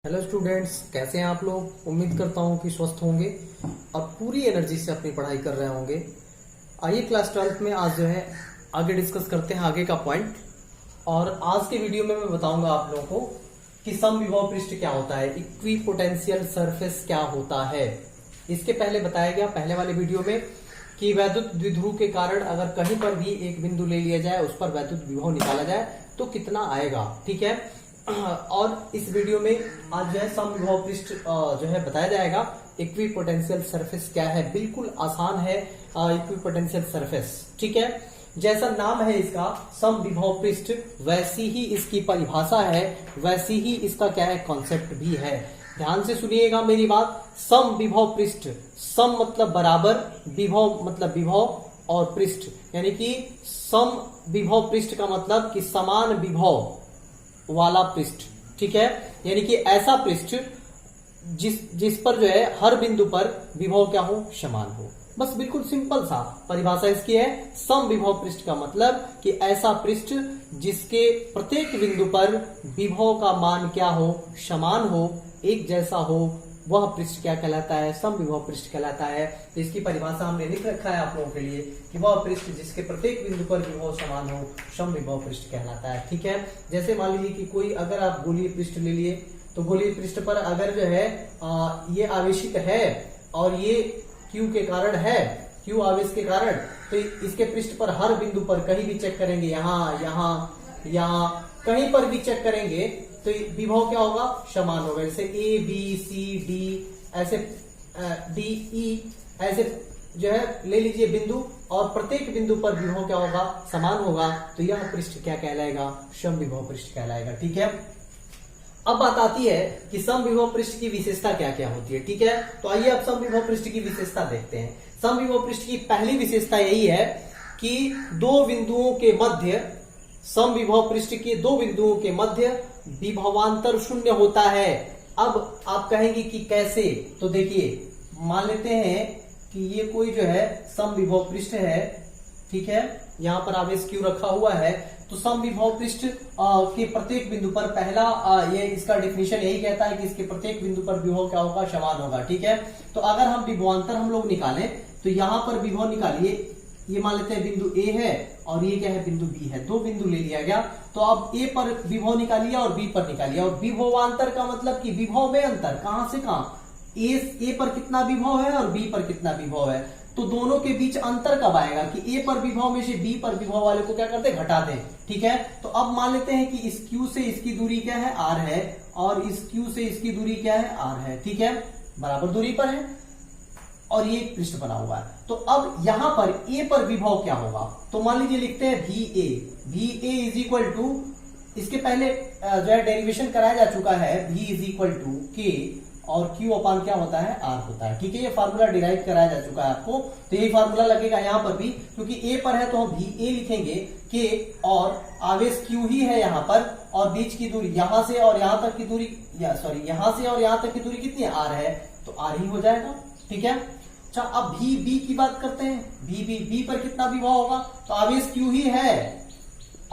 Hello students, कैसे हैं आप लोग। उम्मीद करता हूं कि स्वस्थ होंगे और पूरी एनर्जी से अपनी पढ़ाई कर रहे होंगे। आइए क्लास 12th में आज जो है आगे डिस्कस करते हैं आगे का पॉइंट। और आज के वीडियो में मैं बताऊंगा आप लोगों को कि समविभव पृष्ठ क्या होता है, इक्विपोटेंशियल सरफेस क्या होता है। इसके पहले बताया गया पहले वाले वीडियो में कि वैद्युत द्विध्रुव के कारण अगर कहीं पर भी एक बिंदु ले लिया जाए, उस पर वैद्युत विभव निकाला जाए तो कितना आएगा, ठीक है। और इस वीडियो में आज जो है समविभव पृष्ठ जो है बताया जाएगा। इक्विपोटेंशियल सरफेस क्या है, बिल्कुल आसान है इक्विपोटेंशियल सरफेस, ठीक है। जैसा नाम है इसका समविभव पृष्ठ, वैसी ही इसकी परिभाषा है, वैसी ही इसका क्या है कॉन्सेप्ट भी है। ध्यान से सुनिएगा मेरी बात। समविभव पृष्ठ, सम मतलब बराबर, विभव मतलब विभव और पृष्ठ यानी कि समविभव पृष्ठ का मतलब कि समान विभव वाला पृष्ठ, ठीक है। यानी कि ऐसा पृष्ठ जिस पर जो है हर बिंदु पर विभव क्या हो, समान हो। बस बिल्कुल सिंपल सा परिभाषा इसकी है। समविभव पृष्ठ का मतलब कि ऐसा पृष्ठ जिसके प्रत्येक बिंदु पर विभव का मान क्या हो, समान हो, एक जैसा हो, वह पृष्ठ क्या कहलाता है, समविभव पृष्ठ कहलाता है। तो इसकी परिभाषा हमने लिख रखा है आप लोगों के लिए कि वह पृष्ठ जिसके प्रत्येक बिंदु पर विभव समान हो, समविभव पृष्ठ कहलाता है, ठीक है। जैसे मान लीजिए कि कोई अगर आप गोलीय पृष्ठ ले लिए तो गोलीय पृष्ठ पर अगर जो है ये आवेशित है और ये Q के कारण है, Q आवेश के कारण, तो इसके पृष्ठ पर हर बिंदु पर कहीं भी चेक करेंगे, यहाँ कहीं पर भी चेक करेंगे तो विभव क्या होगा, समान होगा। जैसे A B C D ऐसे D E ऐसे जो है ले लीजिए बिंदु और प्रत्येक बिंदु पर विभव क्या होगा, समान होगा। तो यह पृष्ठ क्या कहलाएगा, समविभव पृष्ठ कहलाएगा, ठीक है। अब बात आती है कि समविभव पृष्ठ की विशेषता क्या क्या होती है, ठीक है। तो आइए अब समविभव पृष्ठ की विशेषता देखते हैं। समविभव पृष्ठ की पहली विशेषता यही है कि दो बिंदुओं के मध्य, समविभव पृष्ठ के दो बिंदुओं के मध्य विभवांतर शून्य होता है। अब आप कहेंगे कि कैसे, तो देखिए मान लेते हैं कि ये कोई जो है समविभव पृष्ठ है, ठीक है। यहां पर आवेश Q रखा हुआ है। तो समविभव पृष्ठ के प्रत्येक बिंदु पर पहला ये इसका डेफिनेशन यही कहता है कि इसके प्रत्येक बिंदु पर विभव क्या होगा, समान होगा, ठीक है। तो अगर हम विभवांतर हम लोग निकालें तो यहां पर विभव निकालिए, ये मान लेते हैं बिंदु A है और ये क्या है, बिंदु B है। दो बिंदु ले लिया गया तो अब A पर विभव निकालिए और B पर निकालिए। और विभवांतर का मतलब कि विभव में अंतर, कहां से कहां, A पर कितना विभव है और B पर कितना विभव है। तो दोनों के बीच अंतर कब आएगा कि A पर विभव में से B पर विभव वाले को क्या करते हैं, घटा दें, ठीक है। तो अब मान लेते हैं कि इस Q से इसकी दूरी क्या है, R है, और इस Q से इसकी दूरी क्या है, R है, ठीक है, बराबर दूरी पर है और ये पृष्ठ बना हुआ है। तो अब यहां पर A पर विभव क्या होगा, तो मान लीजिए लिखते हैं VA इज इक्वल टू, इसके पहले जो है डेरिवेशन कराया जा चुका है, V is equal to K और Q अपान क्या होता है, R होता है, ठीक है। ये फार्मूला डिराइव कराया जा चुका है आपको, तो यही फार्मूला लगेगा यहां पर भी, क्योंकि A पर है तो हम VA लिखेंगे, K और आवेश Q ही है यहां पर, और बीच की दूरी यहां से और यहां तक की दूरी, यहां से और यहां तक की दूरी कितनी है, R है, तो R ही हो जाएगा, ठीक है। अच्छा अब B की बात करते हैं। B पर कितना विभव होगा, तो आवेश Q ही है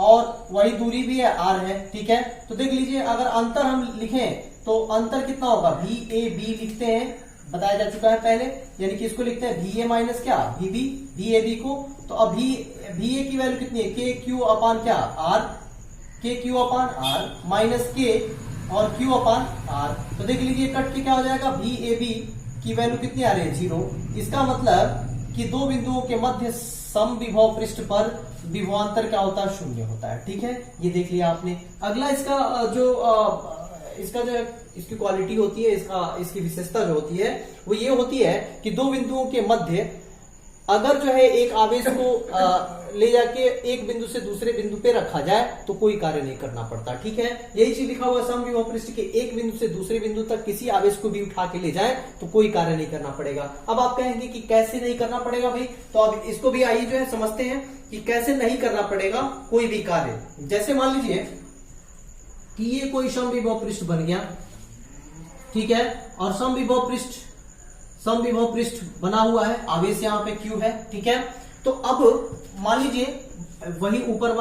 और वही दूरी भी है, R है, ठीक है। तो देख लीजिए अगर अंतर हम लिखें तो अंतर कितना होगा, VAB लिखते हैं, बताया जा चुका है पहले, यानी कि इसको लिखते हैं VA माइनस क्या, VAB को। तो अब VA की वैल्यू कितनी है, KQ अपान क्या, R, KQ अपान R माइनस K और Q अपान R। तो देख लीजिए कट के क्या हो जाएगा, VAB की वैल्यू कितनी आ रही है, 0। इसका मतलब कि दो बिंदुओं के मध्य समविभव पृष्ठ पर विभवांतर क्या होता है, शून्य होता है, ठीक है। ये देख लिया आपने। अगला इसका जो इसकी क्वालिटी होती है, इसकी विशेषता जो होती है वो ये होती है कि दो बिंदुओं के मध्य अगर जो है एक आवेश को ले जाके एक बिंदु से दूसरे बिंदु पे रखा जाए तो कोई कार्य नहीं करना पड़ता, ठीक है। यही चीज लिखा हुआ समविभव पृष्ठ के एक बिंदु से दूसरे बिंदु तक किसी आवेश को भी उठा के ले जाए तो कोई कार्य नहीं करना पड़ेगा। अब आप कहेंगे कि कैसे नहीं करना पड़ेगा भाई, तो अब इसको भी आइए जो है समझते हैं कि कैसे नहीं करना पड़ेगा कोई भी कार्य। जैसे मान लीजिए कि ये कोई समविभव पृष्ठ बन गया, ठीक है, और समविभव पृष्ठ बना हुआ है, आवेश यहाँ पे Q है, ठीक है। तो अब मान लीजिए वही ऊपर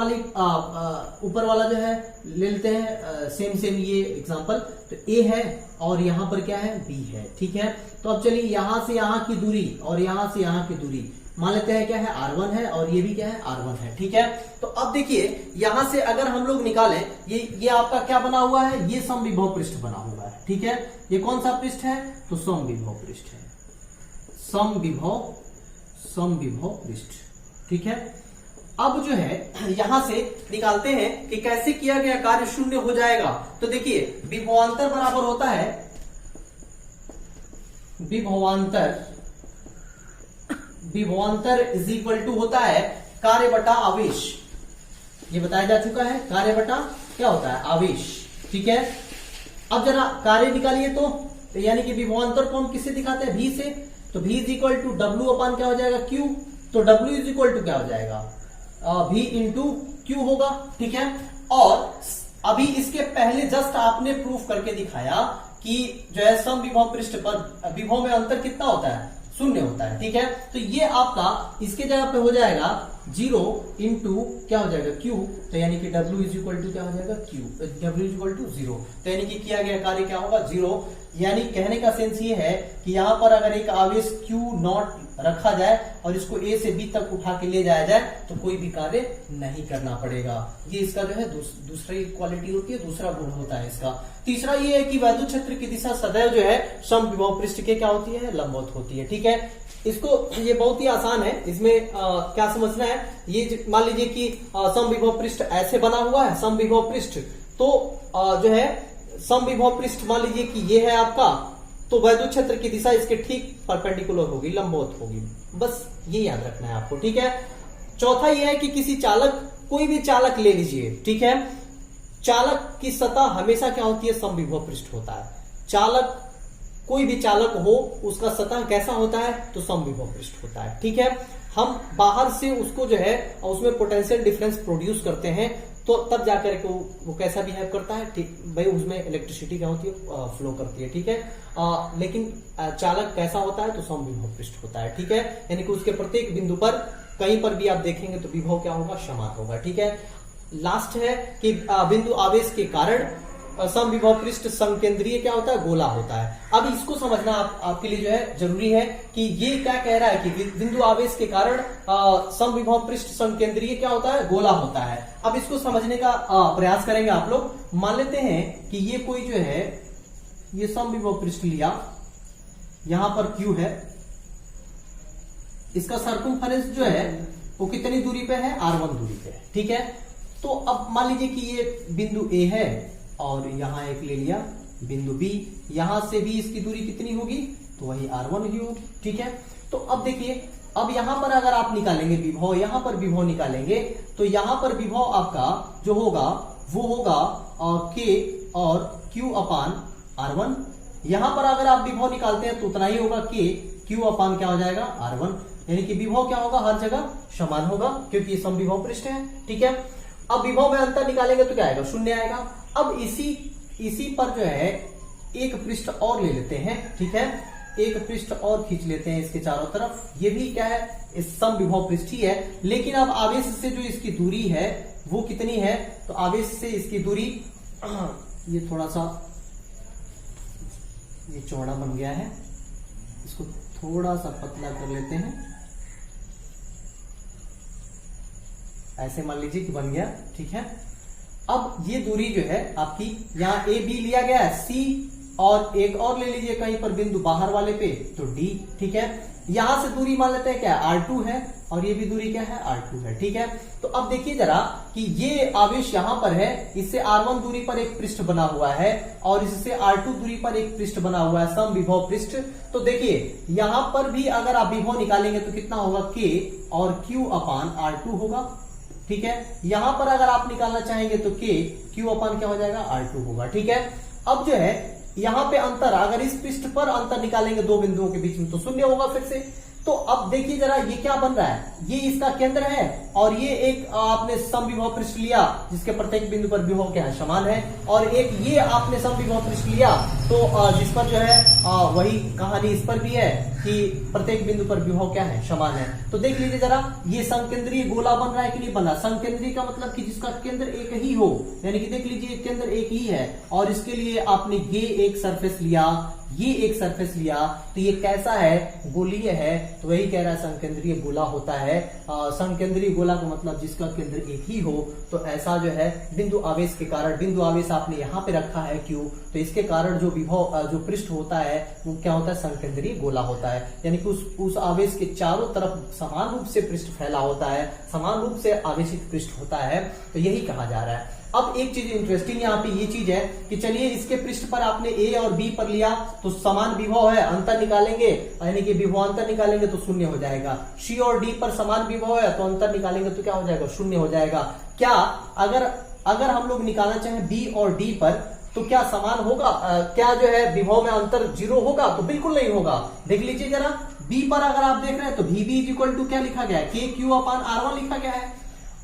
वाला जो है ले लेते हैं, सेम ये एग्जांपल। तो ए है और यहां पर क्या है, बी है, ठीक है। तो अब चलिए यहां से यहां की दूरी और यहां से यहां की दूरी मान लेते हैं क्या है, R1 है, और ये भी क्या है, R1 है, ठीक है। तो अब देखिए यहां से अगर हम लोग निकालें, ये आपका क्या बना हुआ है, ये समविभव पृष्ठ बना हुआ है, ठीक है। ये कौन सा पृष्ठ है, तो समविभव पृष्ठ है, समविभव पृष्ठ, ठीक है। अब जो है यहां से निकालते हैं कि कैसे किया गया कार्य शून्य हो जाएगा। तो देखिए विभवांतर बराबर होता है, विभवांतर इज इक्वल टू होता है कार्य बटा आवेश। ये बताया जा चुका है, कार्य बटा क्या होता है, आवेश, ठीक है। अब जरा कार्य निकालिए, तो यानी कि विभवांतर को हम किससे दिखाते हैं, v से। तो v is equal to W upon क्या हो जाएगा, q। तो w इज इक्वल टू क्या हो जाएगा, v इंटू क्यू होगा, ठीक है। और अभी इसके पहले जस्ट आपने प्रूफ करके दिखाया कि जो है समविभव पृष्ठ पर विभव में अंतर कितना होता है, शून्य होता है, ठीक है। तो ये आपका इसके जगह पे हो जाएगा 0 इंटू क्या हो जाएगा, Q। तो यानी कि W इज इक्वल टू क्या हो जाएगा, Q, W is equal to 0। तो यानी कि किया गया कार्य क्या होगा, 0। यानी कहने का सेंस ये है कि यहां पर अगर एक आवेश Q नॉट रखा जाए और इसको A से B तक उठा के ले जाया जाए तो कोई भी कार्य नहीं करना पड़ेगा। ये इसका जो है दूसरी क्वालिटी होती है, दूसरा गुण होता है इसका। तीसरा ये है कि वैद्युत क्षेत्र की दिशा सदैव जो है समविभव पृष्ठ के क्या होती है, लंबवत होती है, ठीक है। इसको ये बहुत ही आसान है, इसमें क्या समझना है, ये मान लीजिए कि समविभव पृष्ठ ऐसे बना हुआ है, समविभव पृष्ठ, तो जो है समविभव पृष्ठ मान लीजिए कि ये है आपका, तो वैद्युत क्षेत्र की दिशा इसके ठीक परपेंडिकुलर होगी, लंबवत होगी, बस ये याद रखना है आपको, ठीक है। चौथा ये है कि किसी चालक, कोई भी चालक ले लीजिए, ठीक है, चालक की सतह हमेशा क्या होती है, समविभव पृष्ठ होता है। चालक, कोई भी चालक हो उसका सतह कैसा होता है, तो समविभव पृष्ठ होता है, ठीक है। हम बाहर से उसको जो है उसमें पोटेंशियल डिफरेंस प्रोड्यूस करते हैं, तो तब जाकर के वो कैसा बिहेव करता है, ठीक भाई, उसमें इलेक्ट्रिसिटी क्या होती है, फ्लो करती है, ठीक है। लेकिन चालक कैसा होता है, तो समविभव पृष्ठ होता है, ठीक है। यानी कि उसके प्रत्येक बिंदु पर कहीं पर भी आप देखेंगे तो विभव क्या होगा, समान होगा, ठीक है। लास्ट है कि बिंदु आवेश के कारण समविभव पृष्ठ संकेंद्रीय क्या होता है, गोला होता है। अब इसको समझना आपके लिए जो है जरूरी है कि ये क्या कह रहा है कि बिंदु आवेश के कारण समविभव पृष्ठ संकेंद्रीय क्या होता है, गोला होता है। अब इसको समझने का प्रयास करेंगे आप लोग। मान लेते हैं कि ये कोई जो है ये समविभव पृष्ठ लिया, यहां पर Q है, इसका सर्कमफेरेंस जो है वो कितनी दूरी पे है, R1 दूरी पे, ठीक है। तो अब मान लीजिए कि ये बिंदु A है और यहां एक ले लिया बिंदु B, यहां से भी इसकी दूरी कितनी होगी, तो वही R1 ही होगी, ठीक है। तो अब देखिए, अब यहां पर अगर आप निकालेंगे विभव, यहां पर विभव निकालेंगे, तो यहां पर विभव आपका जो होगा वो होगा K और Q अपान R1। यहां पर अगर आप विभव निकालते हैं तो उतना ही होगा, K Q अपान क्या हो जाएगा, R1। यानी कि विभव क्या होगा, हर जगह समान होगा, क्योंकि ये समविभव पृष्ठ है, ठीक है। अब विभव में अंतर निकालेंगे तो क्या आएगा, शून्य आएगा। अब इसी पर जो है एक पृष्ठ और ले लेते हैं, ठीक है, एक पृष्ठ और खींच लेते हैं इसके चारों तरफ। ये भी क्या है, इस समविभव पृष्ठ ही है, लेकिन अब आवेश से जो इसकी दूरी है वो कितनी है, तो आवेश से इसकी दूरी, ये थोड़ा सा ये चौड़ा बन गया है, इसको थोड़ा सा पतला कर लेते हैं, ऐसे मान लीजिए कि बन गया, ठीक है। अब ये दूरी जो है आपकी, यहाँ ए बी लिया गया है, सी और एक और ले लीजिए कहीं पर बिंदु बाहर वाले पे, तो डी, ठीक है। यहां से दूरी मान लेते हैं क्या, R2 है, और ये भी दूरी क्या है, R2 है, ठीक है। तो अब देखिए जरा कि ये आवेश यहां पर है, इससे R1 दूरी पर एक पृष्ठ बना हुआ है और इससे R2 दूरी पर एक पृष्ठ बना हुआ है, समविभव पृष्ठ। तो देखिए यहां पर भी अगर आप विभव निकालेंगे तो कितना होगा, K और Q अपान R2 होगा, ठीक है। यहां पर अगर आप निकालना चाहेंगे तो K Q अपान क्या हो जाएगा, R2 होगा, ठीक है। अब जो है यहां पे अंतर, अगर इस पृष्ठ पर अंतर निकालेंगे दो बिंदुओं के बीच में तो शून्य होगा फिर से। तो अब देखिए जरा ये क्या बन रहा है, ये इसका केंद्र है और ये एक आपने समविभव पृष्ठ लिया जिसके प्रत्येक बिंदु पर विभव क्या है, समान है, और एक ये आपने समविभव पृष्ठ लिया तो जिस पर जो है वही कहानी इस पर भी है कि प्रत्येक बिंदु पर विभव क्या है, समान है। तो देख लीजिए जरा, ये समकेंद्रीय गोला बन रहा है कि नहीं बन रहा। समकेंद्रीय का मतलब कि जिसका केंद्र एक ही हो, यानी कि देख लीजिए केंद्र एक ही है और इसके लिए आपने ये एक सरफेस लिया, ये एक सरफेस लिया, तो ये कैसा है, गोलीय है। तो वही कह रहा है समकेंद्रीय गोला होता है। समकेंद्रीय गोला का मतलब जिसका केंद्र एक ही हो। तो ऐसा जो है बिंदु आवेश के कारण, बिंदु आवेश आपने यहाँ पे रखा है Q, तो इसके कारण जो विभव जो पृष्ठ होता है वो क्या होता है, समकेंद्रीय गोला होता है। यानी कि उस आवेश के चारों तरफ समान रूप से पृष्ठ फैला होता है, समान रूप से आवेशित पृष्ठ होता है। तो यही कहा जा रहा है। अब एक चीज इंटरेस्टिंग यहाँ पे ये चीज है कि चलिए इसके पृष्ठ पर आपने ए और बी पर लिया तो समान विभव है, अंतर निकालेंगे, यानी कि विभवांतर निकालेंगे तो शून्य हो जाएगा। सी और डी पर समान विभव है तो अंतर निकालेंगे तो क्या हो जाएगा, शून्य हो जाएगा। क्या अगर हम लोग निकालना चाहें बी और डी पर तो क्या समान होगा, क्या जो है विभव में अंतर 0 होगा, तो बिल्कुल नहीं होगा। देख लीजिए जरा, बी पर अगर आप देख रहे हैं तो VB इज इक्वल टू क्या लिखा गया है, KQ/R1 लिखा गया है।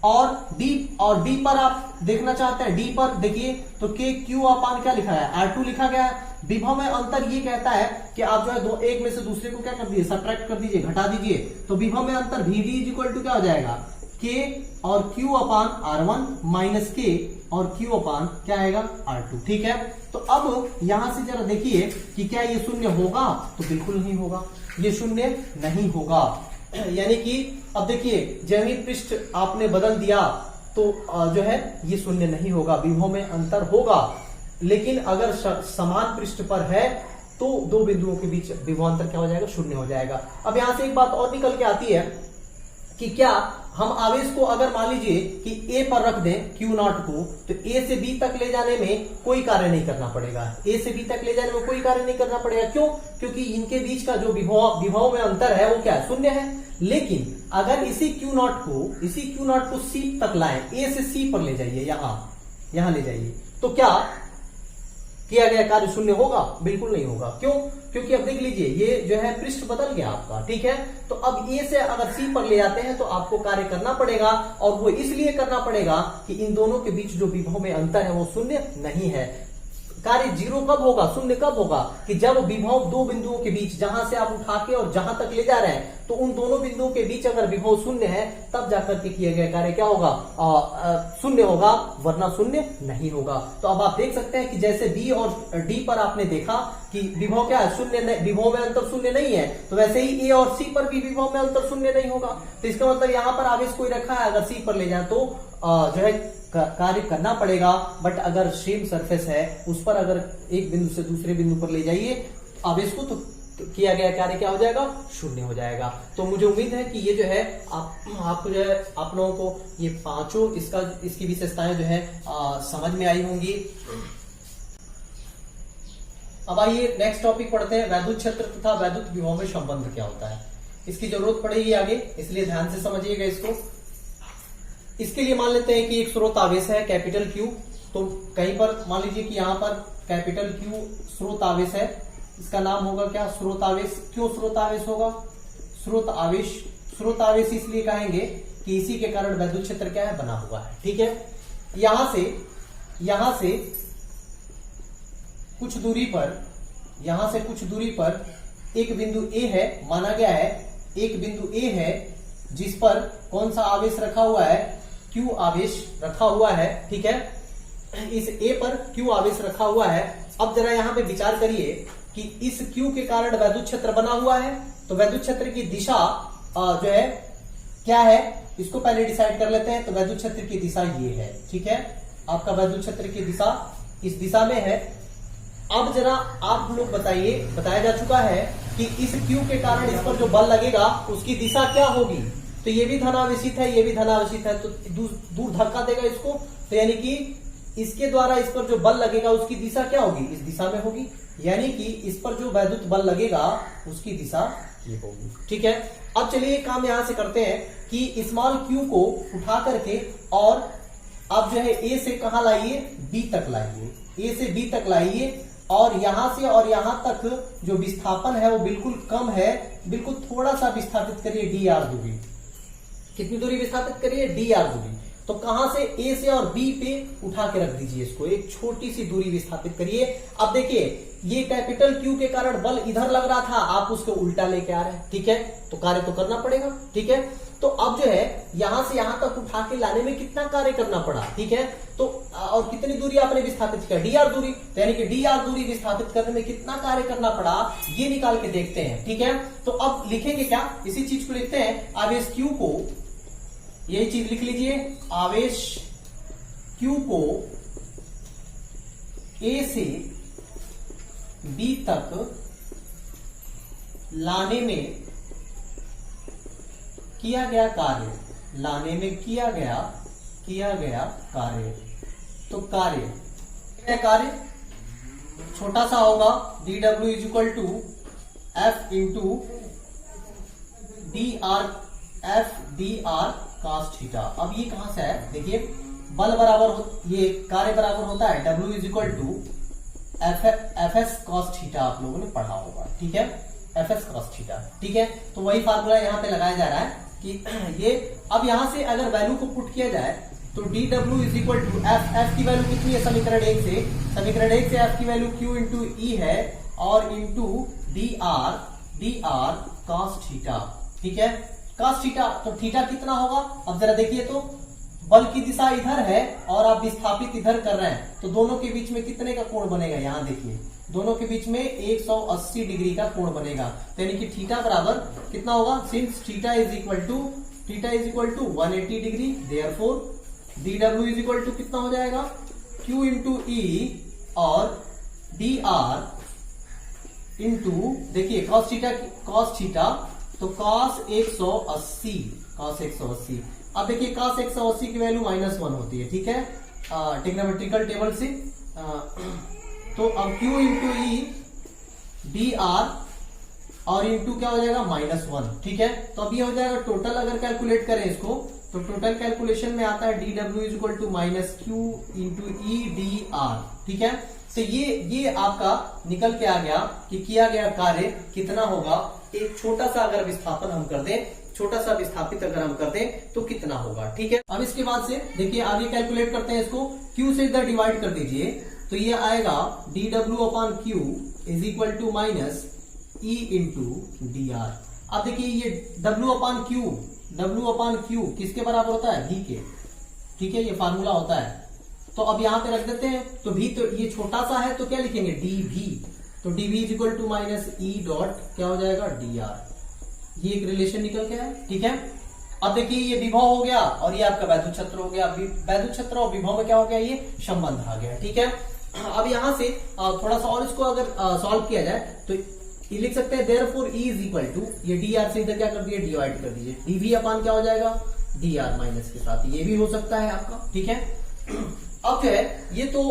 और डी पर आप देखना चाहते हैं, डी पर देखिए तो KQ/ क्या लिखा है, R2 लिखा गया है। विभव में अंतर ये कहता है कि आप जो है एक में से दूसरे को क्या कर दीजिए, सब्ट्रैक्ट कर दीजिए, घटा दीजिए। तो विभव में अंतर VB इज इक्वल टू क्या हो जाएगा, K और Q/R1 माइनस K और Q/ क्या आएगा, R2। ठीक है, तो अब यहां से जरा देखिए कि क्या ये शून्य होगा, तो बिल्कुल नहीं होगा, ये शून्य नहीं होगा। यानी कि अब देखिए जब ही पृष्ठ आपने बदल दिया तो जो है ये शून्य नहीं होगा, विभव में अंतर होगा। लेकिन अगर समान पृष्ठ पर है तो दो बिंदुओं के बीच विभवांतर क्या हो जाएगा, शून्य हो जाएगा। अब यहां से एक बात और निकल के आती है कि क्या हम आवेश को अगर मान लीजिए कि ए पर रख दें Q0 को, तो ए से बी तक ले जाने में कोई कार्य नहीं करना पड़ेगा, ए से बी तक ले जाने में कोई कार्य नहीं करना पड़ेगा। क्यों? क्योंकि इनके बीच का जो विभव में अंतर है वो क्या है, शून्य है। लेकिन अगर इसी Q0 को C तक लाएं, ए से C पर ले जाइए, यहां ले जाइए, तो क्या किया गया कार्य शून्य होगा, बिल्कुल नहीं होगा। क्यों? क्योंकि अब देख लीजिए ये जो है पृष्ठ बदल गया आपका, ठीक है। तो अब ए से अगर सी पर ले जाते हैं तो आपको कार्य करना पड़ेगा, और वो इसलिए करना पड़ेगा कि इन दोनों के बीच जो विभव में अंतर है वो शून्य नहीं है। कार्य 0 कब होगा, शून्य कब होगा, कि जब विभव दो बिंदुओं के बीच, जहां से आप उठा के और जहां तक ले जा रहे हैं, तो उन दोनों बिंदुओं के बीच अगर विभव शून्य है तब जाकर के किया गया कार्य क्या होगा, शून्य होगा, वरना शून्य नहीं होगा। तो अब आप देख सकते हैं कि जैसे बी और डी पर आपने देखा कि विभव क्या है, शून्य, विभव में अंतर शून्य नहीं है, तो वैसे ही ए और सी पर भी विभव में अंतर शून्य नहीं होगा। तो इसका मतलब यहाँ पर आवेश कोई रखा है, अगर सी पर ले जाए तो जो है कार्य करना पड़ेगा। बट अगर सेम सरफेस है उस पर अगर एक बिंदु से दूसरे बिंदु पर ले जाइए आवेश को, तो किया गया कार्य क्या हो जाएगा, शून्य हो जाएगा। तो मुझे उम्मीद है कि ये जो है आपको जो है आप लोगों को ये पांचों इसकी विशेषताएं जो है समझ में आई होंगी। अब आइए नेक्स्ट टॉपिक पढ़ते हैं, वैद्युत क्षेत्र तथा वैद्युत विभव में संबंध क्या होता है। इसकी जरूरत पड़ेगी आगे, इसलिए ध्यान से समझिएगा इसको। इसके लिए मान लेते हैं कि एक स्रोत आवेश है कैपिटल Q, तो कहीं पर मान लीजिए कि यहाँ पर कैपिटल Q स्रोत आवेश है, इसका नाम होगा क्या, स्रोत आवेश। क्यों स्रोत आवेश होगा, स्रोत आवेश इसलिए कहेंगे कि इसी के कारण वैद्युत क्षेत्र क्या है, बना हुआ है। ठीक है, यहां से कुछ दूरी पर एक बिंदु A है, माना गया है एक बिंदु A है जिस पर कौन सा आवेश रखा हुआ है, Q आवेश रखा हुआ है। ठीक है, इस A पर Q आवेश रखा हुआ है। अब जरा यहां पे विचार करिए कि इस Q के कारण वैद्युत क्षेत्र बना हुआ है, तो वैद्युत क्षेत्र की दिशा जो है क्या है, इसको पहले डिसाइड कर लेते हैं। तो वैद्युत क्षेत्र की दिशा ये है, ठीक है, आपका वैद्युत क्षेत्र की दिशा इस दिशा में है। अब जरा आप लोग बताइए, बताया जा चुका है कि इस Q के कारण इस पर जो बल लगेगा उसकी दिशा क्या होगी, तो ये भी धनावेशित है, ये भी धनावेशित है, तो दूर धक्का देगा इसको, तो यानी कि इसके द्वारा इस पर जो बल लगेगा उसकी दिशा क्या होगी, इस दिशा में होगी। यानी कि इस पर जो वैद्युत बल लगेगा उसकी दिशा ये होगी। ठीक है, अब चलिए काम यहां से करते हैं कि स्मॉल Q को उठा करके और अब जो है A से कहां लाइए, B तक लाइए, A से B तक लाइए, और यहां से और यहां तक जो विस्थापन है वो बिल्कुल कम है, बिल्कुल थोड़ा सा विस्थापित करिए dr दूरी। कितनी दूरी विस्थापित करिए, dr दूरी। तो कहां से ए से और बी पे उठा के रख दीजिए इसको, एक छोटी सी दूरी विस्थापित करिए। अब देखिए ये कैपिटल क्यू के कारण बल इधर लग रहा था, आप उसको उल्टा लेके आ रहे हैं, ठीक है, तो कार्य तो करना पड़ेगा, ठीक है। तो अब जो है यहां से यहां तक उठा के लाने में कितना कार्य करना पड़ा, ठीक है। तो और कितनी दूरी आपने विस्थापित किया, dr दूरी, तो यानी कि dr दूरी विस्थापित करने में कितना कार्य करना पड़ा ये निकाल के देखते हैं, ठीक है। तो अब लिखेंगे क्या, इसी चीज को लिखते हैं, आवेश q को, यही चीज लिख लीजिए, आवेश q को a से b तक लाने में किया गया कार्य, लाने में किया गया कार्य। तो कार्य छोटा सा होगा, dw is equal to f into dr cos theta. अब ये कहां से है, देखिए बल बराबर ये कार्य बराबर होता है w is equal to fs cos theta, आप लोगों ने पढ़ा होगा, ठीक है, fs cos थीटा, ठीक है। तो वही फार्मूला यहां पे लगाया जा रहा है कि ये, अब यहां से अगर वैल्यू को पुट किया जाए तो dw is equal to f की वैल्यू कितनी है समीकरण 1 से, समीकरण 1 से f की वैल्यू q इंटू ई है और इंटू dr cos थीटा, ठीक है, cos थीटा। तो थीटा कितना होगा, अब जरा देखिए तो बल की दिशा इधर है और आप विस्थापित इधर कर रहे हैं, तो दोनों के बीच में कितने का कोण बनेगा, यहां देखिए दोनों के बीच में 180 डिग्री का कोण बनेगा। तो यानी कि थीटा बराबर कितना होगा, since theta is equal to 180 degree, therefore dw is equal to कितना हो जाएगा, q इंटू ई और dr इंटू, देखिए cos थीटा तो cos 180। अब देखिए cos 180 की वैल्यू -1 होती है, ठीक है, ट्रिग्नोमेट्रिकल टेबल से। तो अब q इंटू ई dr और इंटू क्या हो जाएगा -1, ठीक है। तो अब ये हो जाएगा टोटल, अगर कैलकुलेट करें इसको तो टोटल कैलकुलेशन में आता है dw is equal to -q into E dr, ठीक है। तो ये आपका निकल के आ गया कि किया गया कार्य कितना होगा, एक छोटा सा अगर विस्थापन हम कर दें, छोटा सा विस्थापित अगर हम कर दें तो कितना होगा, ठीक है। अब इसके बाद से देखिए आगे कैलकुलेट करते हैं इसको, q से इधर डिवाइड कर दीजिए तो ये आएगा dw upon q is equal to minus E into dr। अब देखिए ये w अपॉन q किसके बराबर होता है, v के, ठीक है, ये फार्मूला होता है। तो अब यहां पे रख देते हैं, तो v तो ये छोटा सा है तो क्या लिखेंगे dv, तो dv is equal to minus E dot क्या हो जाएगा dr। ये एक रिलेशन निकल के है, ठीक है। अब देखिए ये विभव हो गया और ये आपका वैद्युत क्षेत्र हो गया, वैद्युत क्षेत्र और विभव में क्या हो गया, ये संबंध आ गया, ठीक है। अब यहां से थोड़ा सा और इसको अगर सॉल्व किया जाए तो ये लिख सकते हैं, therefore E is equal to, ये dr से इधर क्या कर दिए, डिवाइड कर दीजिए, dv अपान क्या हो जाएगा dr माइनस के साथ, ये भी हो सकता है आपका, ठीक है। अब जो है ये तो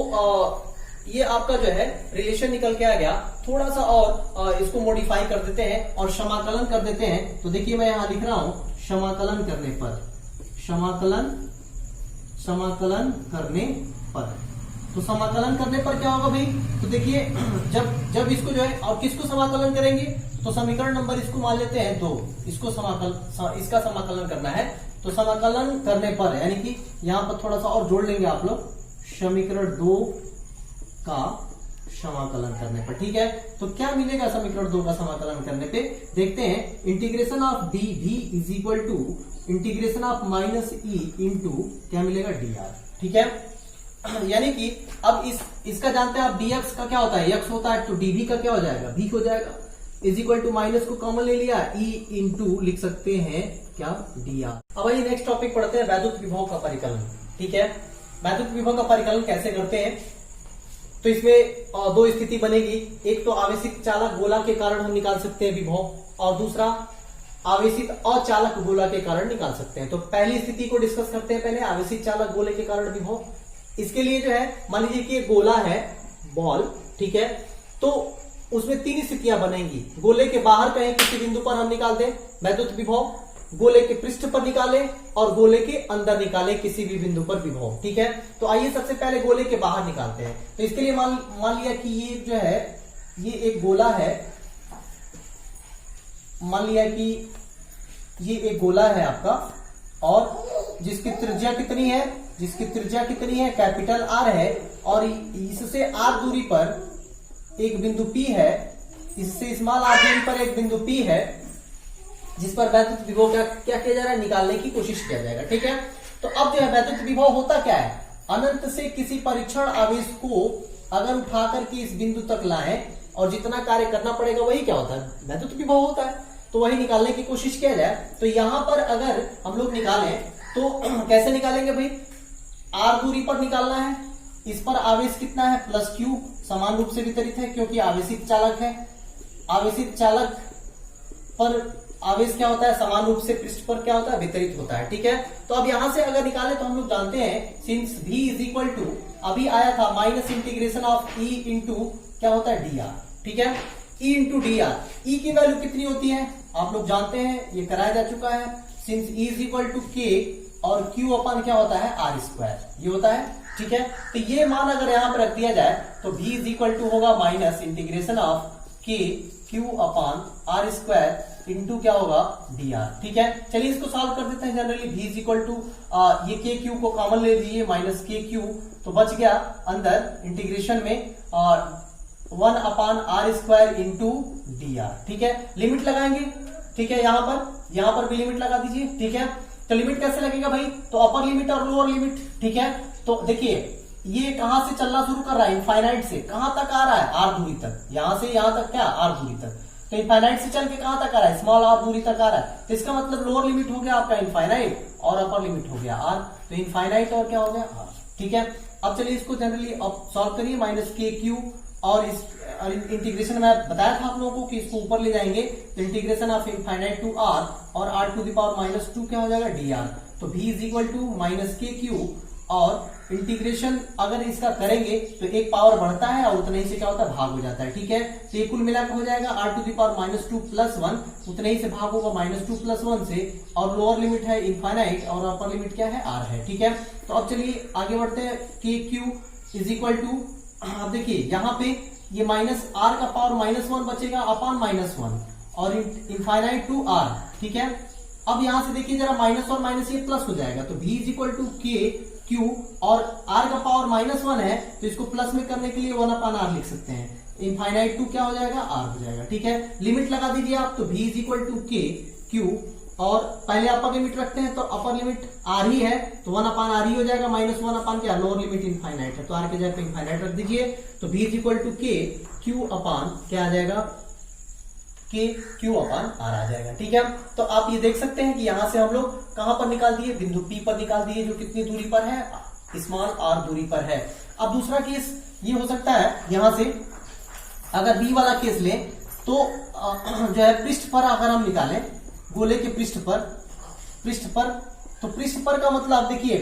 ये आपका जो है रिलेशन निकल के आ गया। थोड़ा सा और इसको मॉडिफाई कर देते हैं और समाकलन कर देते हैं। तो देखिए मैं यहां लिख रहा हूं, समाकलन करने पर, समाकलन करने पर, तो समाकलन करने पर क्या होगा भाई, तो देखिए जब इसको जो है, और किसको समाकलन करेंगे, तो समीकरण नंबर इसको मान लेते हैं 2, इसको इसका समाकलन करना है। तो समाकलन करने पर यानी कि यहां पर थोड़ा सा और जोड़ लेंगे आप लोग, समीकरण 2 का समाकलन करने पर, ठीक है। तो क्या मिलेगा समीकरण 2 का समाकलन करने पे, देखते हैं, integration of dv is equal to integration of minus E into क्या मिलेगा dr, ठीक है। यानी कि अब इसका जानते हैं आप, dx का क्या होता है, x होता है, तो dv का क्या हो जाएगा, v हो जाएगा, इज इक्वल टू माइनस को कॉमन ले लिया, e इंटू लिख सकते हैं क्या dr। अब आइए नेक्स्ट टॉपिक पढ़ते हैं, वैद्युत विभव का परिकलन, ठीक है। वैद्युत विभव का परिकलन कैसे करते हैं, तो इसमें दो स्थिति बनेगी, एक तो आवेशित चालक गोला के कारण हम निकाल सकते हैं विभव, और दूसरा आवेशित अचालक गोला के कारण निकाल सकते हैं। तो पहली स्थिति को डिस्कस करते हैं पहले, आवेशित चालक गोले के कारण विभव। इसके लिए जो है, मान लीजिए कि गोला है, बॉल, ठीक है, तो उसमें 3 स्थितियां बनेंगी। गोले के बाहर कहीं किसी बिंदु पर हम निकाल दें वैद्युत विभव, गोले के पृष्ठ पर निकाले और गोले के अंदर निकाले किसी भी बिंदु पर विभव, ठीक है। तो आइए सबसे पहले गोले के बाहर निकालते हैं। तो इसके लिए मान लिया कि ये जो है, ये एक गोला है, मान लिया कि ये एक गोला है आपका, और जिसकी त्रिज्या कितनी है, कैपिटल आर है, और इससे आर दूरी पर एक बिंदु P है, इससे स्मॉल आर दूरी पर एक बिंदु P है, जिस पर वैद्युत विभव क्या किया जा रहा है, निकालने की कोशिश किया जाएगा। ठीक है, तो अब जो है वैद्युत विभव होता क्या है, अनंत से किसी परीक्षण आवेश को अगर उठा करके इस बिंदु तक लाएं और जितना कार्य करना पड़ेगा वही क्या होता है, वैद्युत विभव होता है। तो वही निकालने की कोशिश किया जाए। तो यहां पर अगर हम लोग निकालें तो कैसे निकालेंगे भाई, आर दूरी पर निकालना है, इस पर आवेश कितना है, प्लस क्यू, समान रूप से वितरित है क्योंकि आवेशित चालक है। आवेशित चालक पर आवेश क्या होता है, समान रूप से पृष्ठ पर क्या होता है, वितरित होता है। ठीक है, तो अब यहां से अगर निकाले तो हम लोग जानते हैं since v is equal to, अभी आया था minus integration of e into क्या होता है dr। ठीक है, e इंटू dr, e की वैल्यू कितनी होती है आप लोग जानते हैं, ये कराया जा चुका है। Since e is equal to k और q अपन क्या होता है आर स्क्वायर, ये होता है। ठीक है, तो ये मान अगर यहां पर रख दिया जाए तो v इज इक्वल टू होगा minus integration of k q upon R square into क्या होगा dr। ठीक है, चलिए इसको सॉल्व कर देते हैं। Generally v is equal to ये के क्यू को कॉमन ले लीजिए, माइनस के क्यू, तो बच गया अंदर इंटीग्रेशन में 1 अपान आर स्क्वायर इंटू dr। ठीक है, लिमिट लगाएंगे। ठीक है, यहां पर भी लिमिट लगा दीजिए। ठीक है, तो लिमिट कैसे लगेगा भाई, तो अपर लिमिट और लोअर लिमिट। ठीक है, तो देखिए ये कहां से चलना शुरू कर रहा है, इनफाइनाइट से कहां तक आ रहा है, आर दूरी तक, यहां से यहां तक क्या, आर दूरी तक। तो इनफाइनाइट से चल के कहां तक आ रहा है, स्मॉल आर दूरी तक आ रहा है। तो इसका मतलब लोअर लिमिट हो गया आपका इनफाइनाइट और अपर लिमिट हो गया आर। तो इनफाइनाइट और क्या हो गया आर। ठीक है, अब चलिए इसको जनरली अब सॉल्व करिए, माइनस के क्यू, और इस इंटीग्रेशन में बताया था आप लोगों को कि इसको ऊपर ले जाएंगे तो integration of infinite to R और R to the power minus 2 क्या हो जाएगा dr। तो v is equal to minus K Q, और इंटीग्रेशन अगर इसका करेंगे तो एक पावर बढ़ता है और उतना ही से क्या होता है, भाग हो जाता है। ठीक है, तो ये कुल मिलाकर हो जाएगा R to the power minus 2 plus 1, उतना ही से भाग होगा माइनस 2 प्लस 1 से, और लोअर लिमिट है इनफाइनाइट और अपर लिमिट क्या है, आर है। ठीक है, तो अब चलिए आगे बढ़ते हैं। के क्यू इज इक्वल टू, अब देखिए यहाँ पे ये माइनस आर का पावर माइनस 1 बचेगा अपान माइनस 1 और इनफाइनाइट टू आर। ठीक है, अब यहां से देखिए जरा माइनस और माइनस ये प्लस हो जाएगा, तो v is equal to K Q, और r का पावर माइनस 1 है तो इसको प्लस में करने के लिए 1 अपान आर लिख सकते हैं, इनफाइनाइट टू क्या हो जाएगा, आर हो जाएगा। ठीक है, लिमिट लगा दीजिए आप, तो v is equal to K Q, और पहले अपर लिमिट रखते हैं तो अपर लिमिट आर ही है तो 1 अपान आर ही हो जाएगा, माइनस 1 अपान क्या, लोअर लिमिट इनफाइनाइट है तो आर के जगह पे इनफाइनाइट रख दीजिए। तो v is equal to K Q अपान क्या आ जाएगा, के क्यू अपान आर आ जाएगा। ठीक है, तो आप ये देख सकते हैं कि यहां से हम लोग कहां पर निकाल दिए, बिंदु P पर निकाल दिए जो कितनी दूरी पर है, स्मॉल आर दूरी पर है। अब दूसरा केस ये हो सकता है, यहां से अगर बी वाला केस लें तो जो है पृष्ठ पर अगर हम निकालें, गोले के पृष्ठ पर, तो पृष्ठ पर का मतलब देखिए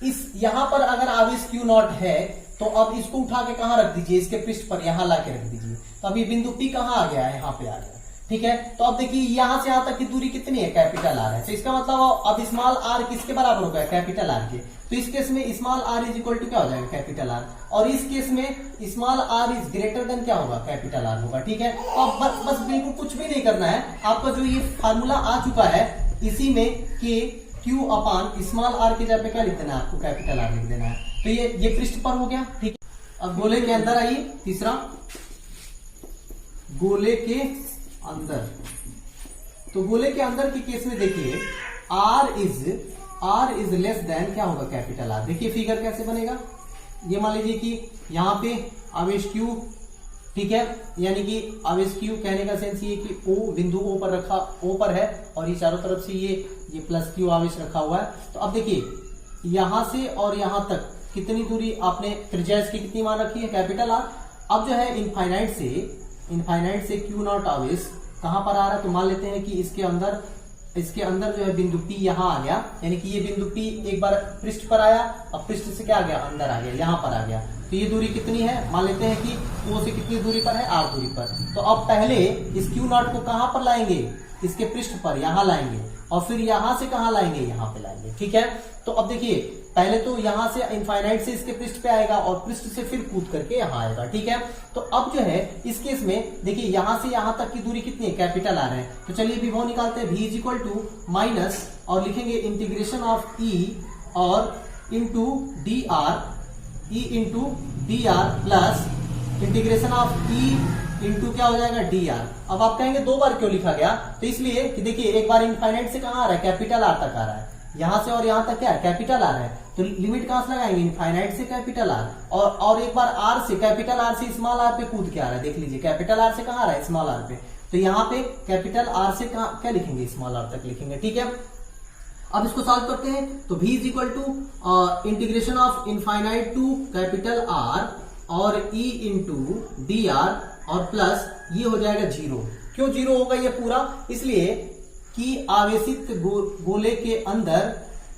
इस यहां पर अगर आवेश क्यू नॉट है तो अब इसको उठा के कहां रख दीजिए, इसके पृष्ठ पर यहां ला के रख दीजिए। तो अभी बिंदु P कहां आ गया है, यहां पे आ गया। ठीक है, तो अब देखिए यहां से यहां तक की दूरी कितनी है, कैपिटल आर है। तो इसका मतलब अब स्मॉल आर किसके बराबर होगा, कैपिटल आर के। तो इस केस में small R is equal to क्या हो जाएगा, कैपिटल आर, और इस केस में small R is greater than क्या होगा, कैपिटल आर होगा। ठीक है, तो अब बस बिल्कुल कुछ भी नहीं करना है, आपका जो ये फार्मूला आ चुका है इसी में के क्यू अपान स्मॉल आर के जगह पे क्या लिख देना है, आपको कैपिटल आर लिख देना है। तो ये पृष्ठ पर हो गया। ठीक है, अब गोले के अंदर आइए, तीसरा गोले के अंदर। तो गोले के अंदर के केस में देखिए आर इज लेस देन क्या होगा, कैपिटल आर। देखिए फिगर कैसे बनेगा, ये मान लीजिए कि यहाँ पे आवेश क्यू, ठीक है, यानी कि आवेश क्यू कहने का सेंस ये कि ओ बिंदु ओ पर रखा, ओ पर है और ये चारों तरफ से ये प्लस क्यू आवेश रखा हुआ है। तो अब देखिए यहां से और यहां तक कितनी दूरी आपने त्रिज्या इसकी कितनी मान रखी है, कैपिटल आर। अब जो है इनफाइनाइट से क्यू नॉट आवेश कहां पर आ रहा है, तो मान लेते हैं कि इसके अंदर जो है बिंदु P यहां आ गया, यानी कि ये बिंदु P एक बार पृष्ठ पर आया, अब पृष्ठ से क्या आ गया, अंदर आ गया, यहां पर आ गया। तो ये दूरी कितनी है, मान लेते हैं कि O से कितनी दूरी पर है, R दूरी पर। तो अब पहले इस Q0 को कहां पर लाएंगे, इसके पृष्ठ पर, यहां लाएंगे, और फिर यहां से कहां लाएंगे, यहां पे लाएंगे। ठीक है, तो अब देखिए पहले तो यहां से इनफाइनाइट से इसके पृष्ठ पे आएगा और पृष्ठ से फिर कूद करके यहां आएगा। ठीक है, तो अब जो है इस केस में देखिए यहां से यहां तक की दूरी कितनी है, कैपिटल आर है। तो चलिए विभव निकालते हैं, V is equal to minus और लिखेंगे इंटीग्रेशन ऑफ E और into D R, E into D R plus integration of E into क्या हो जाएगा, डी आर। अब आप कहेंगे दो बार क्यों लिखा गया, तो इसलिए कि देखिए एक बार इनफाइनाइट से कहां आ रहा है, कैपिटल आर तक आ रहा है, यहां से और यहां तक क्या है, कैपिटल आर है। तो लिमिट कहां से लगाएंगे, इनफाइनाइट से कैपिटल आर, और एक बार आर से, कैपिटल आर से स्मॉल आर पे कूद के आ रहा है। देख लीजिए कैपिटल आर से कहां आ रहा है, स्मॉल आर पे, तो यहाँ पे कैपिटल आर से क्या लिखेंगे, स्मॉल आर तक लिखेंगे। ठीक है, अब इसको सॉल्व करते हैं, तो V is equal to integration of infinite to capital R और E इंटू डी आर और प्लस ये हो जाएगा 0। क्यों 0 होगा ये पूरा, इसलिए कि आवेशित गोले के अंदर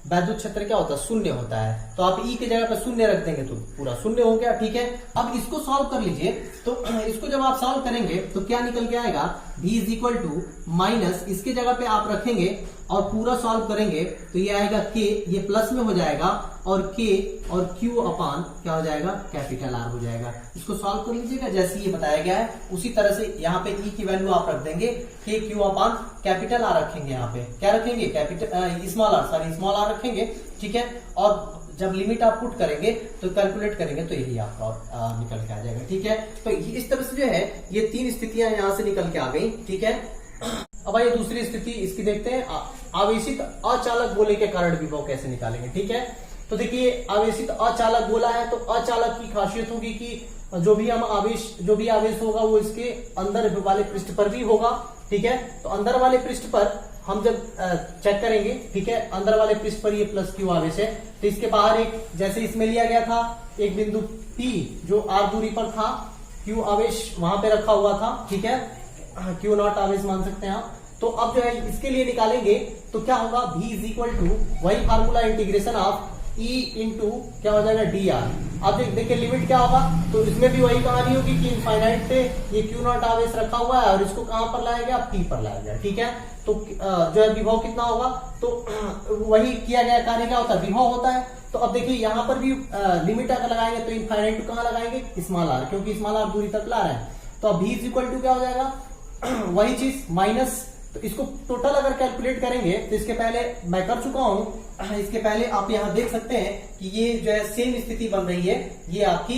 वैद्युत क्षेत्र क्या होता है, शून्य होता है। तो आप E की जगह पर शून्य रख देंगे तो पूरा शून्य हो गया। ठीक है, अब इसको सॉल्व कर लीजिए, तो इसको जब आप सॉल्व करेंगे तो क्या निकल के आएगा, V is equal to minus, इसके जगह पे आप रखेंगे और पूरा सॉल्व करेंगे तो ये आएगा K, ये प्लस में हो जाएगा, और K और Q अपान क्या हो जाएगा, कैपिटल R हो जाएगा। इसको सॉल्व कर लीजिएगा जैसे ये बताया गया है उसी तरह से यहाँ पे E की वैल्यू आप रख देंगे, K Q अपान कैपिटल R रखेंगे, यहाँ पे क्या रखेंगे, कैपिटल स्मॉल R रखेंगे। ठीक है, और जब लिमिट आप पुट करेंगे तो कैलकुलेट करेंगे तो यही आपका निकल के आ जाएगा। ठीक है, तो इस तरह से जो है ये तीन स्थितियां यहाँ से निकल के आ गई। ठीक है, अब आइए दूसरी स्थिति इसकी देखते हैं, आवेशित अचालक गोले के कारण विभव कैसे निकालेंगे। ठीक है, तो देखिए आवेशित अचालक गोला है, तो अचालक की खासियत होगी कि जो भी आवेश होगा वो इसके अंदर वाले पृष्ठ पर भी होगा। ठीक है, तो अंदर वाले पृष्ठ पर हम जब चेक करेंगे, ठीक है, अंदर वाले पृष्ठ पर ये प्लस Q आवेश है, तो इसके बाहर एक, जैसे इसमें लिया गया था एक बिंदु P जो R दूरी पर था, Q आवेश वहां पे रखा हुआ था। ठीक है, Q0 आवेश मान सकते हैं आप। तो अब जो है इसके लिए निकालेंगे तो क्या होगा, V इज इक्वल टू वही formula integration of E into क्या हो जाएगा, डी आर। अब देखिए लिमिट क्या होगा, तो इसमें भी वही कहानी होगी कि इनफाइनाइट पे ये Q0 आवेश रखा हुआ है और इसको कहां पर लाया गया, P पर लाया गया। ठीक है, तो जो है विभव कितना होगा, तो वही किया गया कार्य क्या होता है, विभव होता है। तो अब देखिए यहाँ पर भी लिमिट अगर लगाएंगे तो इनफाइनाइट टू कहां लगाएंगे, स्मॉल आर, क्योंकि स्मॉल आर दूरी तक ला रहे हैं। तो अब V इज इक्वल टू क्या हो जाएगा, वही चीज माइनस, तो इसको टोटल अगर कैलकुलेट करेंगे तो इसके पहले मैं कर चुका हूं, इसके पहले आप यहाँ देख सकते हैं कि ये जो है सेम स्थिति बन रही है, ये आपकी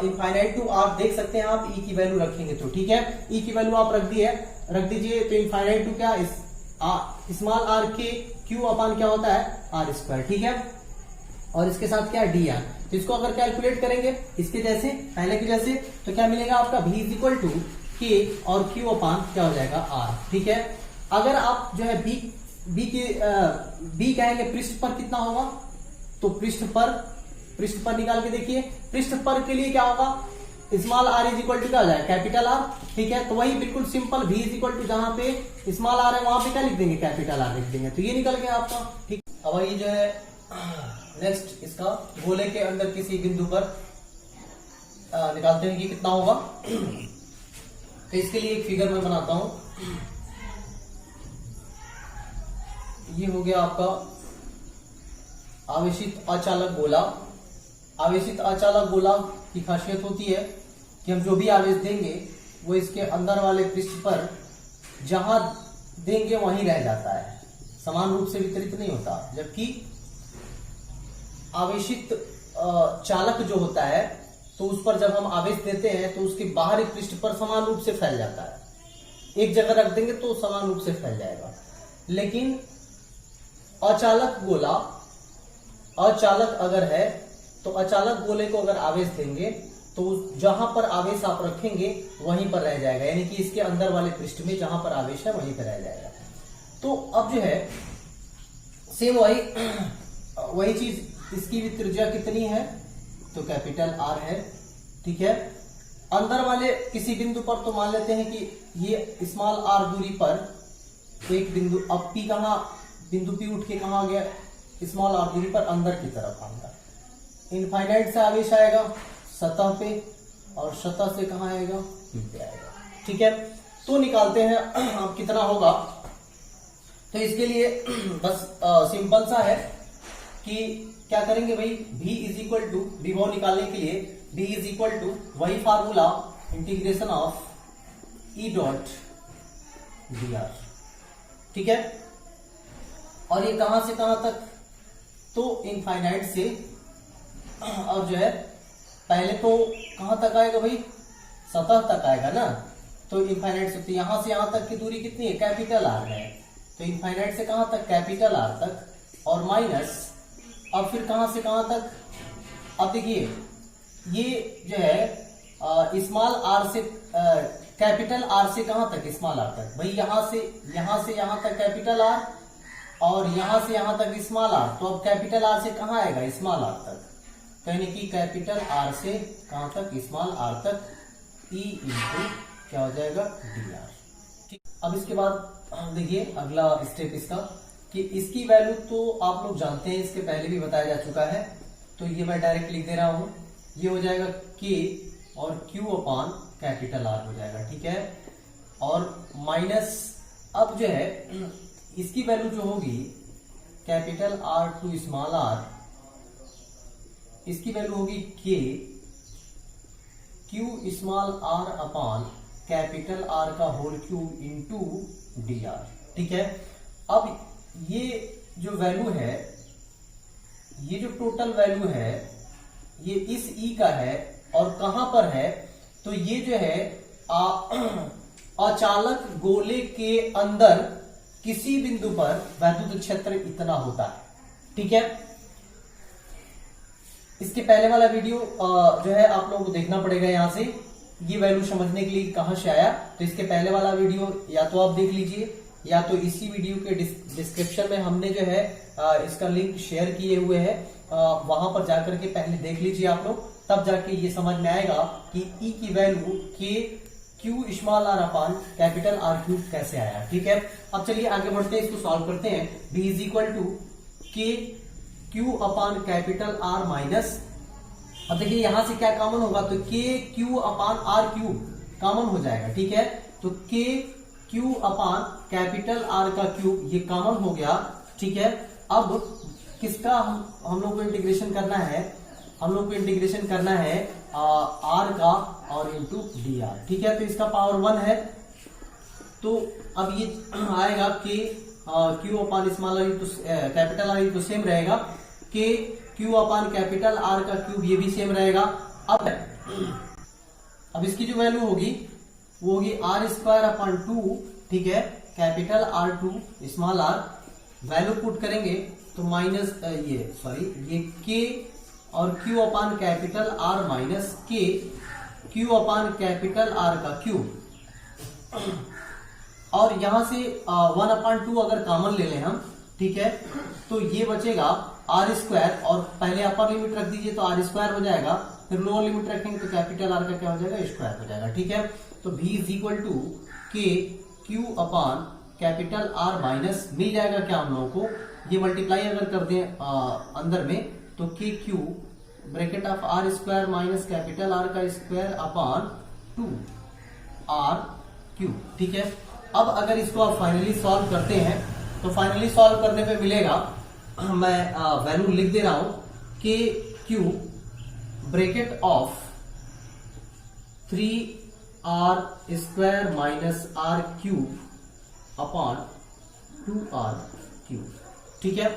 इनफाइनाइट टू आप देख सकते हैं, आप E की वैल्यू रखेंगे तो। ठीक है, E की वैल्यू आप रख दीजिए, तो इनफाइनाइट टू क्या, स्मॉल r के Q अपान क्या होता है, R स्क्वायर। ठीक है, और इसके साथ क्या है, डी आर। तो इसको अगर कैलकुलेट करेंगे इसके जैसे पहले के जैसे, तो क्या मिलेगा आपका, V is equal to K और Q अपान क्या हो जाएगा, R। ठीक है, अगर आप जो है B कहेंगे पृष्ठ पर कितना होगा, तो पृष्ठ पर निकाल के देखिए, पृष्ठ पर के लिए क्या होगा, small r is equal to क्या हो जाएगा, कैपिटल R। ठीक है, तो वही बिल्कुल simple V is equal to जहां पे स्मॉल r है वहां पे क्या लिख देंगे, कैपिटल R लिख देंगे, तो ये निकल गया आपका। ठीक, अब ये जो है नेक्स्ट इसका गोले के अंदर किसी बिंदु पर निकालते हैं कि कितना होगा। तो इसके लिए एक फिगर मैं बनाता हूं, ये हो गया आपका आवेशित अचालक गोला। आवेशित अचालक गोला की खासियत होती है कि हम जो भी आवेश देंगे वो इसके अंदर वाले पृष्ठ पर जहां देंगे वहीं रह जाता है, समान रूप से वितरित नहीं होता। जबकि आवेशित चालक जो होता है तो उस पर जब हम आवेश देते हैं तो उसके बाहरी पृष्ठ पर समान रूप से फैल जाता है, एक जगह रख देंगे तो समान रूप से फैल जाएगा। लेकिन अचालक गोला, अचालक अगर है तो अचालक गोले को अगर आवेश देंगे तो जहां पर आवेश आप रखेंगे वहीं पर रह जाएगा, यानी कि इसके अंदर वाले पृष्ठ में जहां पर आवेश है वहीं पर रह जाएगा। तो अब जो है सेम वही चीज, इसकी भी त्रिज्या कितनी है, तो कैपिटल R है। ठीक है, अंदर वाले किसी बिंदु पर तो मान लेते हैं कि ये स्मॉल r दूरी पर एक बिंदु, अब P कहां, बिंदु P उठ के कहां गया, स्मॉल r दूरी पर अंदर की तरफ आएगा। इनफाइनाइट से आवेश आएगा, सतह पे और सतह से कहाँ आएगा, Q पे आएगा। ठीक है, तो निकालते हैं अब कितना होगा। तो इसके लिए बस सिंपल सा है कि क्या करेंगे भाई, V इज इक्वल टू विभव निकालने के लिए V इज इक्वल टू वही formula integration of E dot dr। ठीक है, और ये कहां से कहां तक, तो इनफाइनाइट से, और जो है पहले तो कहां तक आएगा भाई, सतह तक आएगा ना। तो इनफाइनाइट से, तो यहां से यहां तक की दूरी कितनी है, कैपिटल आर है। तो इनफाइनाइट से कहां तक, कैपिटल आर तक, और माइनस अब फिर कहां से कहां तक। अब देखिए ये जो है स्मॉल आर से कैपिटल आर से कहां तक, स्मॉल आर तक। भाई यहां से यहां तक कैपिटल आर, और यहां से यहां तक स्मॉल आर। तो अब कैपिटल आर से कहां आएगा, स्मॉल आर तक। तो यानी कि कैपिटल आर से कहां तक, स्मॉल आर तक, ई इंटू क्या हो जाएगा, डी आर। ठीक, अब इसके बाद देखिए अगला स्टेप इसका, कि इसकी वैल्यू तो आप लोग जानते हैं, इसके पहले भी बताया जा चुका है। तो ये मैं डायरेक्ट लिख दे रहा हूं, ये हो जाएगा के और क्यू अपान कैपिटल आर हो जाएगा। ठीक है, और माइनस अब जो है इसकी वैल्यू जो होगी capital R to small R, इसकी वैल्यू होगी K Q small R upon capital R का whole cube into D R. ठीक है, अब ये जो वैल्यू है, ये जो टोटल वैल्यू है, ये इस ई का है और कहां पर है, तो ये जो है अचालक गोले के अंदर किसी बिंदु पर वैद्युत क्षेत्र इतना होता है। ठीक है, इसके पहले वाला वीडियो जो है आप लोगों को देखना पड़ेगा, यहां से ये वैल्यू समझने के लिए कहां से आया। तो इसके पहले वाला वीडियो या तो आप देख लीजिए, या तो इसी वीडियो के डिस्क्रिप्शन में हमने जो है इसका लिंक शेयर किए हुए हैं, वहां पर जाकर के पहले देख लीजिए आप लोग, तब जाके ये समझ में आएगा कि ई की value K Q small R upon capital R cube कैसे आया। ठीक है, अब चलिए आगे बढ़ते हैं, इसको सॉल्व करते हैं। B is equal to K Q upon capital R minus, अब देखिए यहां से क्या कॉमन होगा, तो K Q upon R cube common हो जाएगा। ठीक है, तो K Q upon capital R का क्यूब ये कॉमन हो गया। ठीक है, अब किसका हम लोग को इंटीग्रेशन करना है, हम लोग को इंटीग्रेशन करना है आर का और इंटू डी आर। ठीक है, तो इसका पावर 1 है, तो अब ये आएगा कि Q upon small R into capital R into same रहेगा, K Q upon capital R का क्यूब ये भी सेम रहेगा। अब इसकी जो वैल्यू होगी वो होगी आर स्क्वायर अपान 2। ठीक है, capital R to small R, value put करेंगे तो माइनस ये के और Q upon capital R minus K Q upon capital R का क्यूब, और यहां से 1/2 अगर कॉमन ले लें हम। ठीक है, तो ये बचेगा आर स्क्वायर, और पहले अपर लिमिट रख दीजिए तो आर स्क्वायर हो जाएगा, फिर लोअर लिमिट रखेंगे तो कैपिटल आर का क्या हो जाएगा, स्क्वायर हो जाएगा। ठीक है, तो v is equal to K Q upon capital R minus, मिल जाएगा क्या हम लोगों को, ये मल्टीप्लाई अगर कर दें अंदर में, तो K Q bracket of R square minus capital R का स्क्वायर अपान 2 आर क्यू। ठीक है, अब अगर इसको आप फाइनली सॉल्व करते हैं तो फाइनली सॉल्व करने पे मिलेगा, मैं वैल्यू लिख दे रहा हूं, K Q bracket of 3r square minus R cube upon 2r cube. ठीक है,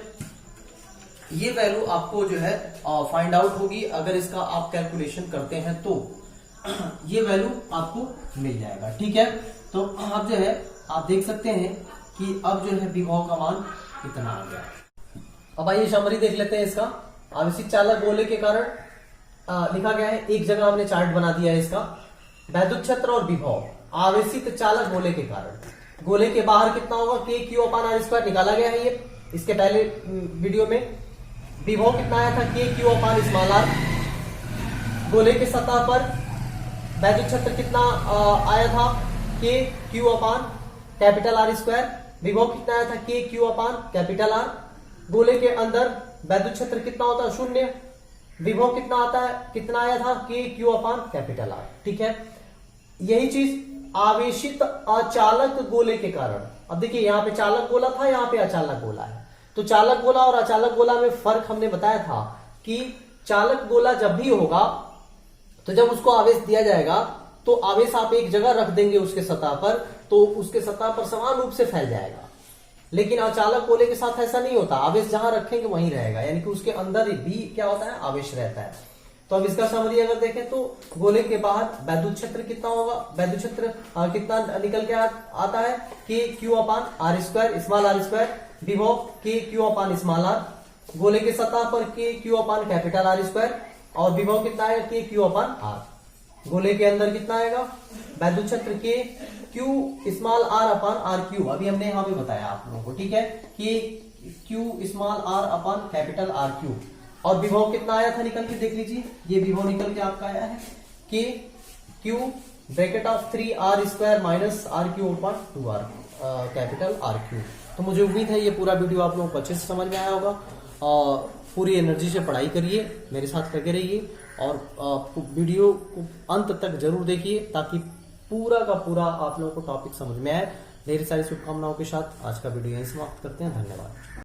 ये वैल्यू आपको जो है फाइंड आउट होगी, अगर इसका आप कैलकुलेशन करते हैं तो ये वैल्यू आपको मिल जाएगा। ठीक है, तो अब जो है आप देख सकते हैं कि अब जो है विभव का मान कितना आ गया। अब आइए समरी देख लेते हैं इसका। आवेशित चालक गोले के कारण लिखा गया है, एक जगह हमने चार्ट बना दिया है इसका, वैद्युत क्षेत्र और विभव आवेशित चालक गोले के कारण। गोले के बाहर कितना होगा, के क्यू अपान आर स्क्वायर निकाला गया है ये इसके पहले वीडियो में। विभव कितना आया था, के क्यू अपान स्मॉल आर। गोले के सतह पर वैद्युत क्षेत्र कितना आया था, के Q upon capital are square. विभव कितना आया था, के क्यू अपान कैपिटल आर। गोले के अंदर वैद्युत क्षेत्र कितना होता है, 0। विभव कितना आता है, कितना आया था, के क्यू अपान कैपिटल आर। ठीक है, यही चीज आवेशित अचालक गोले के कारण। अब देखिए यहाँ पे चालक गोला था, यहाँ पे अचालक गोला है। तो चालक गोला और अचालक गोला में फर्क हमने बताया था कि चालक गोला जब भी होगा तो जब उसको आवेश दिया जाएगा तो आवेश आप एक जगह रख देंगे उसके सतह पर, तो उसके सतह पर समान रूप से फैल जाएगा। लेकिन अचालक गोले के साथ ऐसा नहीं होता, आवेश जहां रखेंगे वहीं रहेगा, यानी कि उसके अंदर भी क्या होता है, आवेश रहता है। तो अब इसका समरी अगर देखें तो गोले के बाहर वैद्युत क्षेत्र कितना होगा, वैद्युत क्षेत्र कितना निकल के आता है, K Q upon R square, small R square. विभव K Q upon small are. गोले के सतह पर के Q upon capital are square, और विभव कितना है, के क्यू अपान आर। गोले के अंदर कितना आएगा, वैद्युत क्षेत्र K Q small R upon R Q. अभी हमने यहां भी बताया आप लोगों को, ठीक है, कि Q small R upon capital R Q. और विभव कितना आया था निकल के, देख लीजिए, ये विभव निकल के आपका आया है कि Q bracket of 3 R square minus R Q upon 2 R capital R Q. तो मुझे उम्मीद है ये पूरा वीडियो आप लोगों को अच्छे से समझ में आया होगा। और पूरी एनर्जी से पढ़ाई करिए, मेरे साथ लगे रहिए, और वीडियो को अंत तक जरूर देखिए ताकि पूरा का पूरा आप लोगों को टॉपिक समझ में आए। ढेर सारी शुभकामनाओं के साथ आज का वीडियो यहीं समाप्त करते हैं। धन्यवाद।